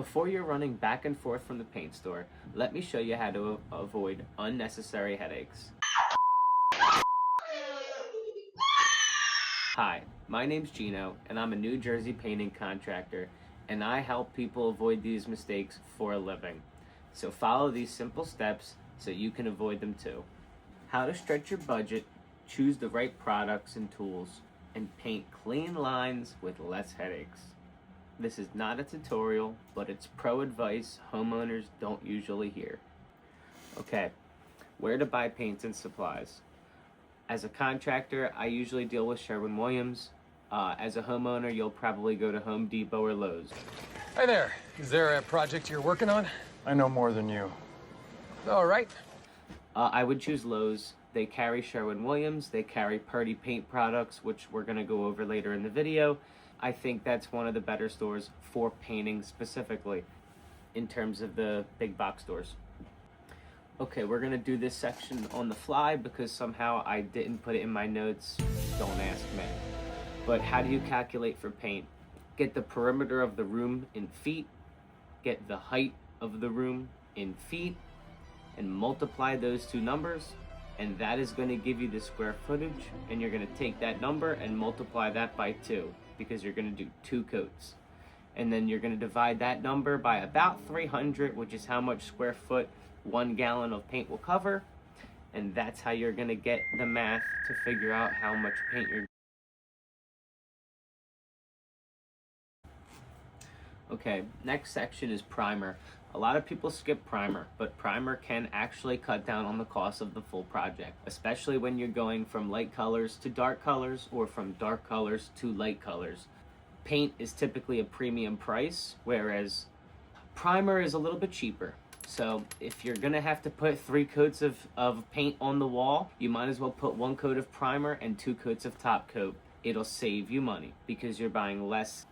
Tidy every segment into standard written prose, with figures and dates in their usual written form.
Before you're running back and forth from the paint store, let me show you how to avoid unnecessary headaches. Hi, my name's Gino, and I'm a New Jersey painting contractor, and I help people avoid these mistakes for a living. So follow these simple steps so you can avoid them too. How to stretch your budget, choose the right products and tools, and paint clean lines with less headaches. This is not a tutorial, but it's pro advice homeowners don't usually hear. Okay, where to buy paints and supplies. As a contractor, I usually deal with Sherwin-Williams. As a homeowner, you'll probably go to Home Depot or Lowe's. Hi there. Is there a project you're working on? I know more than you. All right. I would choose Lowe's. They carry Sherwin-Williams, they carry Purdy paint products, which we're gonna go over later in the video. I think that's one of the better stores for painting specifically in terms of the big box stores. Okay, we're gonna do this section on the fly because somehow I didn't put it in my notes. Don't ask me. But how do you calculate for paint? Get the perimeter of the room in feet, get the height of the room in feet, and multiply those two numbers, and that is going to give you the square footage, and you're going to take that number and multiply that by 2 because you're going to do 2 coats. And then you're going to divide that number by about 300, which is how much square foot 1 gallon of paint will cover, and that's how you're going to get the math to figure out how much paint you're. Okay, next section is primer. A lot of people skip primer, but primer can actually cut down on the cost of the full project, especially when you're going from light colors to dark colors or from dark colors to light colors. Paint is typically a premium price, whereas primer is a little bit cheaper. So if you're gonna have to put 3 coats of paint on the wall, you might as well put 1 coat of primer and 2 coats of top coat. It'll save you money because you're buying less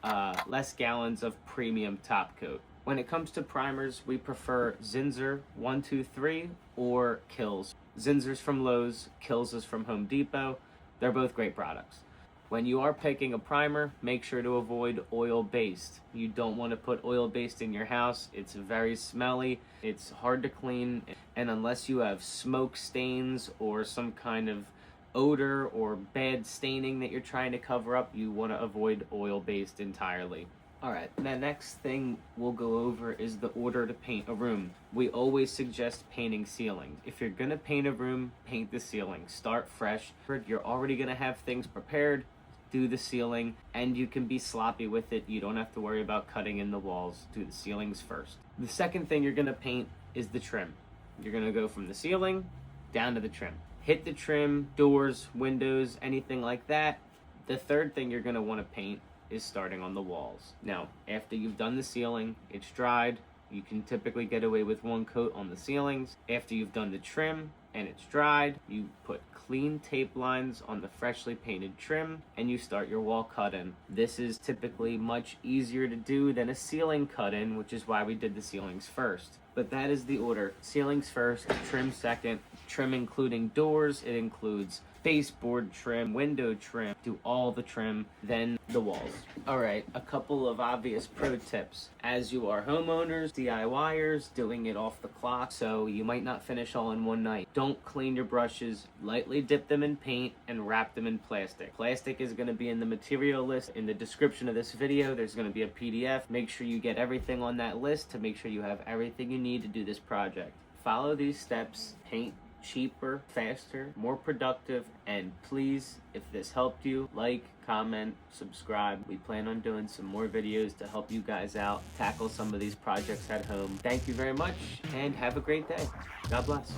gallons of premium top coat. When it comes to primers, we prefer Zinsser 123 or Kills. Zinsser's from Lowe's, Kills is from Home Depot. They're both great products. When you are picking a primer, make sure to avoid oil-based. You don't want to put oil-based in your house. It's very smelly, it's hard to clean, and unless you have smoke stains or some kind of odor or bad staining that you're trying to cover up, you want to avoid oil-based entirely. Alright, the next thing we'll go over is the order to paint a room. We always suggest painting ceilings. If you're gonna paint a room, paint the ceiling. Start fresh. You're already gonna have things prepared, do the ceiling, and you can be sloppy with it. You don't have to worry about cutting in the walls. Do the ceilings first. The second thing you're gonna paint is the trim. You're gonna go from the ceiling down to the trim. Hit the trim, doors, windows, anything like that. The third thing you're gonna wanna paint is starting on the walls. Now, after you've done the ceiling, it's dried, you can typically get away with 1 coat on the ceilings. After you've done the trim and it's dried, you put clean tape lines on the freshly painted trim and you start your wall cut-in. This is typically much easier to do than a ceiling cut-in, which is why we did the ceilings first. But that is the order. Ceilings first, trim second, trim including doors, it includes baseboard trim, window trim, do all the trim, then the walls. Alright, a couple of obvious pro tips. As you are homeowners, DIYers, doing it off the clock, so you might not finish all in one night. Don't clean your brushes, lightly dip them in paint and wrap them in plastic. Plastic is going to be in the material list. In the description of this video, there's going to be a PDF. Make sure you get everything on that list to make sure you have everything you need to do this project. Follow these steps, paint cheaper, faster, more productive, and please, if this helped you, like, comment, subscribe. We plan on doing some more videos to help you guys out, tackle some of these projects at home. Thank you very much, and have a great day. God bless.